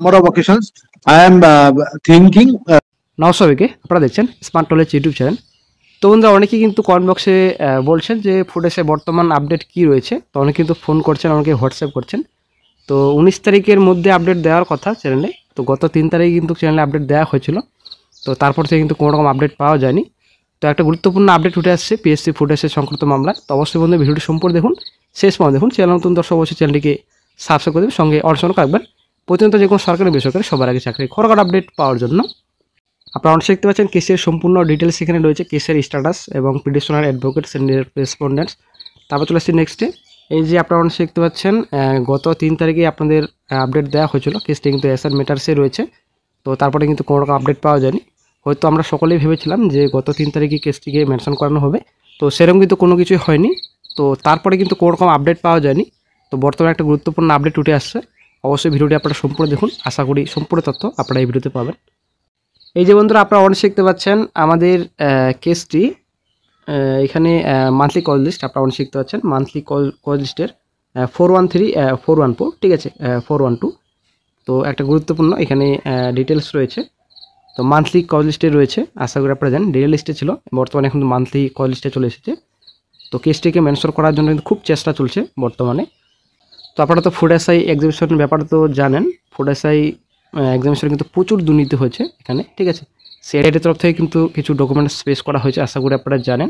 More of occasions, I am thinking. নমস্কারকে আপনারা দেখছেন smart knowledge YouTube channel. তো বন্ধুরা অনেকেই কিন্তু কমেন্ট বক্সে বলছেন যে ফুটেসে বর্তমান আপডেট কি রয়েছে। তো অনেকে কিন্তু ফোন করছেন, অনেকে হোয়াটসঅ্যাপ করছেন। তো 19 তারিখের মধ্যে আপডেট দেওয়ার কথা চ্যানেলে। তো গত 3 তারিখে কিন্তু চ্যানেলে আপডেট দেওয়া হয়েছিল। তো তারপর থেকে কিন্তু কোনো রকম আপডেট পাওয়া যায়নি। তো একটা গুরুত্বপূর্ণ আপডেট উঠে আসছে পিএসসি ফুটেসের সংক্রান্ত মামলা। তো অবশ্যই বন্ধু ভিডিওটি সম্পূর্ণ দেখুন, শেষ পর্যন্ত দেখুন। চ্যানেল নতুন দর্শক অবশ্যই চ্যানেলটিকে সাবস্ক্রাইব করে দেবেন, সঙ্গে অনশন রাখবেন প্রতিনিয়ত যে কোনো সরকারি বেসরকারি সবার আগে চাকরি খবর আপডেট পাওয়ার জন্য। আপনারা অনেক দেখতে পাচ্ছেন কেসের সম্পূর্ণ ডিটেলস এখানে রয়েছে, কেসের স্ট্যাটাস এবং পিটিশনার অ্যাডভোকেটস এন্ড রেসপন্ডেন্টস। তারপর চলে আসছি নেক্সটে। এই যে আপনারা অনেক দেখতে পাচ্ছেন গত 3 তারিখে আপনাদের আপডেট দেওয়া হয়েছিল, কেসটি কিন্তু এসআর মেটার্সে রয়েছে। তো তারপরে কিন্তু কোনো রকম আপডেট পাওয়া যায়নি। হয়তো আমরা সকলেই ভেবেছিলাম যে গত 3 তারিখে কেসটিকে মেনশন করানো হবে, তো সেরকম কিন্তু কোনো কিছুই হয়নি। তো তারপরে কিন্তু কোনো রকম আপডেট পাওয়া যায়নি। তো বর্তমানে একটা গুরুত্বপূর্ণ আপডেট উঠে আসছে। অবশ্যই ভিডিওটি আপনারা সম্পূর্ণ দেখুন, আশা করি সম্পূর্ণ তথ্য আপনারা এই ভিডিওতে পাবেন। এই যে বন্ধুরা আপনারা অনেক দেখতে পাচ্ছেন আমাদের কেসটি এখানে মান্থলি কল লিস্ট আপনারা অনেক দেখতে পাচ্ছেন। মান্থলি কল লিস্টের 413 414, ঠিক আছে, 412। তো একটা গুরুত্বপূর্ণ এখানে ডিটেলস রয়েছে। তো মান্থলি কল লিস্টে রয়েছে, আশা করি আপনারা জানেন। ডেলি লিস্টে ছিল, বর্তমানে এখন মান্থলি কল লিস্টে চলে এসেছে। তো কেসটিকে মেনশন করার জন্য কিন্তু খুব চেষ্টা চলছে বর্তমানে। তো আপনারা তো ফুড এসআই এক্সিবিশনের ব্যাপারে তো জানেন। ফুড এসআই এক্সামিনেশনে কিন্তু প্রচুর দুর্নীতি হয়েছে এখানে, ঠিক আছে। সিআইডির তরফ থেকে কিন্তু কিছু ডকুমেন্টস পেশ করা হয়েছে, আশা করি আপনারা জানেন।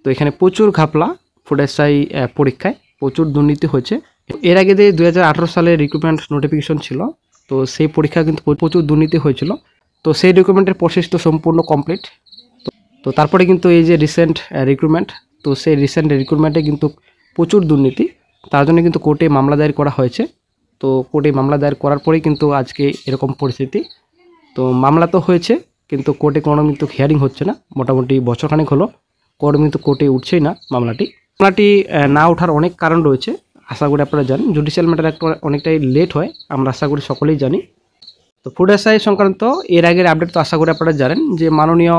তো এখানে প্রচুর ঘাপলা ফুড এসআই পরীক্ষায়, প্রচুর দুর্নীতি হয়েছে। এর আগে যে 2018 সালে রিক্রুটমেন্ট নোটিফিকেশন ছিল, তো সেই পরীক্ষা কিন্তু প্রচুর দুর্নীতি হয়েছিল। তো সেই রিক্রুটমেন্টের প্রসেস তো সম্পূর্ণ কমপ্লিট। তো তারপরে কিন্তু এই যে রিসেন্ট রিক্রুটমেন্ট, তো সেই রিসেন্ট রিক্রুটমেন্টে কিন্তু প্রচুর দুর্নীতি, তার জন্য কিন্তু কোর্টে মামলা দায়ের করা হয়েছে। তো কোর্টে মামলা দায়ের করার পরেই কিন্তু আজকে এরকম পরিস্থিতি। তো মামলা তো হয়েছে, কিন্তু কোর্টে কোনো কিন্তু হিয়ারিং হচ্ছে না। মোটামুটি বছরখানেক হলো কিন্তু কোর্টে উঠছেই না মামলাটি। না ওঠার অনেক কারণ রয়েছে, আশা করি আপনারা জানেন। জুডিশিয়াল ম্যাটার একটা অনেকটাই লেট হয়, আমরা আশা করি সকলেই জানি। তো ফুড এসআই সংক্রান্ত এর আগের আপডেট তো আশা করি আপনারা জানেন যে মাননীয়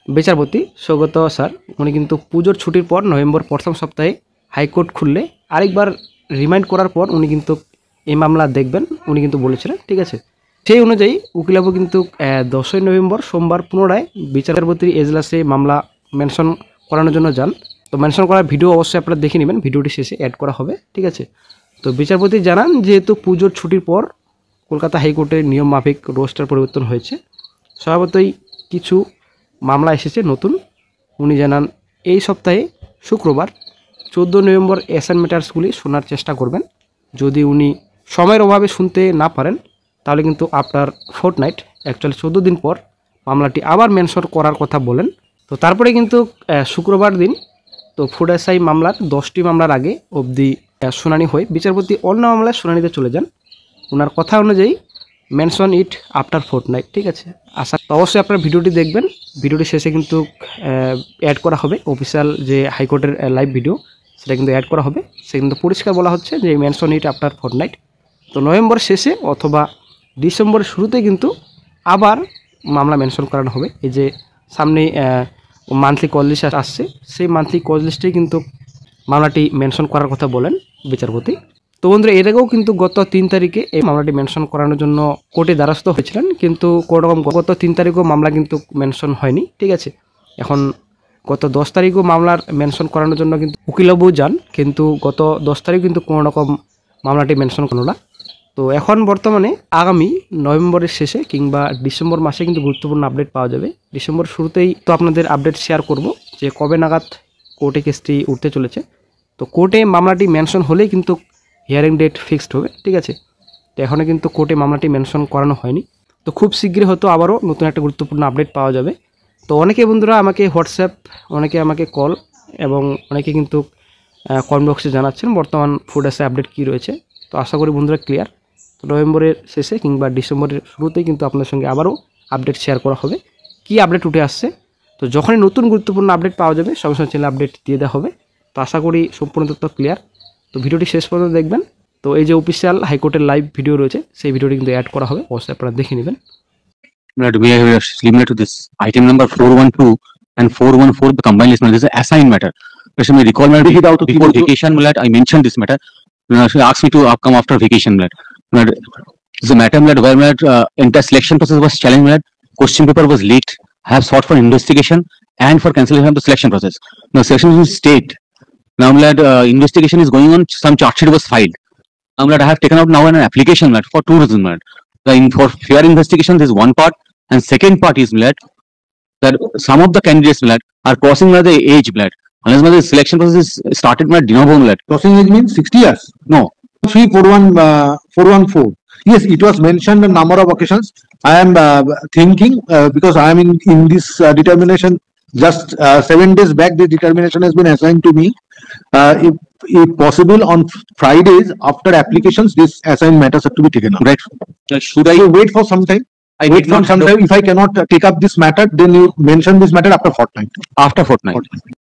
বিচারপতি সৌগত স্যার উনি কিন্তু পুজোর ছুটির পর নভেম্বর প্রথম সপ্তাহে হাইকোর্ট খুললে আরেকবার রিমাইন্ড করার পর উনি কিন্তু এই মামলা দেখবেন, উনি কিন্তু বলেছিলেন, ঠিক আছে। সেই অনুযায়ী উকিলবাবু কিন্তু 10ই নভেম্বর সোমবার পুনরায় বিচারপতির এজলাসে মামলা মেনশন করানোর জন্য যান। তো মেনশন করার ভিডিও অবশ্যই আপনারা দেখে নেবেন, ভিডিওটি শেষে অ্যাড করা হবে, ঠিক আছে। তো বিচারপতি জানান যেহেতু পুজোর ছুটির পর কলকাতা হাইকোর্টের নিয়ম মাফিক রোস্টার পরিবর্তন হয়েছে, স্বভাবতই কিছু মামলা এসেছে নতুন। উনি জানান এই সপ্তাহে শুক্রবার 14 নভেম্বর এসআর ম্যাটার্সগুলি শোনার চেষ্টা করবেন। যদি উনি সময়ের অভাবে শুনতে না পারেন তাহলে কিন্তু আফটার ফোর্টনাইট, অ্যাকচুয়ালি 14 দিন পর মামলাটি আবার মেনশন করার কথা বলেন। তো তারপরে কিন্তু শুক্রবার দিন তো ফুড এসআই মামলার 10টি মামলার আগে অবধি শুনানি হয়। বিচারপতি অন্য মামলায় শুনানিতে চলে যান। ওনার কথা অনুযায়ী মেনশন ইট আফটার ফোর্টনাইট, ঠিক আছে। তো অবশ্যই আপনারা ভিডিওটি দেখবেন, ভিডিওটি শেষে কিন্তু অ্যাড করা হবে অফিসিয়াল যে হাইকোর্টের লাইভ ভিডিও, সেটা কিন্তু অ্যাড করা হবে। সে কিন্তু পরিষ্কার বলা হচ্ছে যে মেনশন ইট আফটার ফোর্টনাইট। তো নভেম্বর শেষে অথবা ডিসেম্বরের শুরুতে কিন্তু আবার মামলা মেনশন করানো হবে। এই যে সামনে মান্থলি কল লিস্ট আসছে, সেই মান্থলি কল লিস্টেই কিন্তু মামলাটি মেনশন করার কথা বলেন বিচারপতি। তো বন্ধুরা এর আগেও কিন্তু গত 3 তারিখে এই মামলাটি মেনশন করানোর জন্য কোর্টে দ্বারস্থ হয়েছিলেন, কিন্তু কোনোরকম গত 3 তারিখেও মামলা কিন্তু মেনশন হয়নি, ঠিক আছে। এখন গত 10 তারিখও মামলার মেনশন করানোর জন্য কিন্তু উকিলবাবু যান, কিন্তু গত 10 তারিখ কিন্তু কোনো রকম মামলাটি মেনশন করল না। তো এখন বর্তমানে আগামী নভেম্বরের শেষে কিংবা ডিসেম্বর মাসে কিন্তু গুরুত্বপূর্ণ আপডেট পাওয়া যাবে। ডিসেম্বর শুরুতেই তো আপনাদের আপডেট শেয়ার করব যে কবে নাগাদ কোর্টে কেসটি উঠতে চলেছে। তো কোর্টে মামলাটি মেনশন হলেই কিন্তু হিয়ারিং ডেট ফিক্সড হবে, ঠিক আছে। তো এখনও কিন্তু কোর্টে মামলাটি মেনশন করানো হয়নি। তো খুব শীঘ্রই হয়তো আবারও নতুন একটা গুরুত্বপূর্ণ আপডেট পাওয়া যাবে। তো অনেকে বন্ধুরা আমাকে হোয়াটসঅ্যাপ, অনেকে আমাকে কল এবং অনেকে কিন্তু কমেন্ট বক্সে জানাচ্ছেন বর্তমান ফুড এসআই আপডেট কী রয়েছে। তো আশা করি বন্ধুরা ক্লিয়ার। তো নভেম্বরের শেষে কিংবা ডিসেম্বরের শুরুতেই কিন্তু আপনাদের সঙ্গে আবারও আপডেট শেয়ার করা হবে, কী আপডেট উঠে আসছে। তো যখনই নতুন গুরুত্বপূর্ণ আপডেট পাওয়া যাবে সঙ্গে সঙ্গে চ্যানেলে আপডেট দিয়ে দেওয়া হবে। তো আশা করি সম্পূর্ণ তথ্য ক্লিয়ার। তো ভিডিওটি শেষ পর্যন্ত দেখবেন। তো এই যে অফিসিয়াল হাইকোর্টের লাইভ ভিডিও রয়েছে, সেই ভিডিওটি কিন্তু অ্যাড করা হবে, অবশ্যই আপনারা দেখে নেবেন। We are similar to this item number 412 and 414, the combined list matter. This is an assigned matter. Especially recall matter before vacation matter. I mentioned this matter. She asked me to come after vacation matter. It's a matter that where entire selection process was challenged, that question paper was leaked. I have sought for investigation and for cancellation of the selection process. Now, selection is state. Now that investigation is going on, some charge sheet was filed. Now that I have taken out now an application that for two reasons. For fair investigation, this is one part, and second part is that some of the candidates are crossing the age unless the selection process is started de novo. Crossing age means 60 years. No. 414. Yes, it was mentioned a number of occasions. I am thinking because I am in this determination. Just 7 days back, the determination has been assigned to me. If possible, on Fridays after applications, this assigned matters have to be taken up. Right. Should I wait for some time? I wait for some time. If I cannot take up this matter, then you mention this matter after fortnight. After fortnight.